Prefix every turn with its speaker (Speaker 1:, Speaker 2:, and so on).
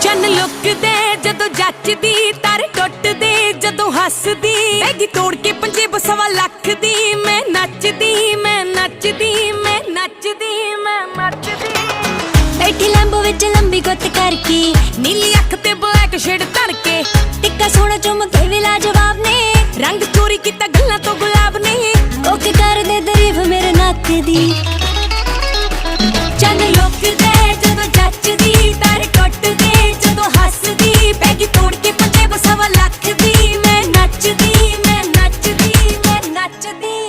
Speaker 1: ਚੰਨ ਲੁਕਦੇ ਜਦੋਂ ਜੱਚਦੀ, ਤਾਰੇ ਟੁੱਟਦੇ ਜਦੋਂ ਹੱਸਦੀ, ਐਗੀ ਤੋੜ ਕੇ ਪੰਜੇ ਬਸਵਾ ਲੱਖ ਦੀ। ਮੈਂ ਨੱਚਦੀ, ਮੈਂ ਨੱਚਦੀ, ਮੈਂ ਨੱਚਦੀ, ਮੈਂ ਨੱਚਦੀ।
Speaker 2: ਬੈਠੀ ਲੈਂਬੋ ਵਿੱਚ ਲੰਬੀ ਗੁੱਤ ਕਰਕੇ,
Speaker 1: ਨੀਲੀ ਅੱਖ ਤੇ ਬਲੈਕ ਸ਼ੇਡ ਧੜਕੇ,
Speaker 2: ਟਿੱਕਾ ਸੋਹਣਾ ਚੁੰਮ ਕੇ ਵੀ ਲਾਜਵਾਬ ਨੇ,
Speaker 1: ਰੰਗ ਚੋਰੀ ਕੀਤਾ ਗੱਲਾਂ ਤੋਂ ਗੁਲਾਬ ਨੇ।
Speaker 2: ਓਕੇ ਕਰਦੇ ਤਾਰੀਫ ਮੇਰੇ ਨੱਕ ਦੀ।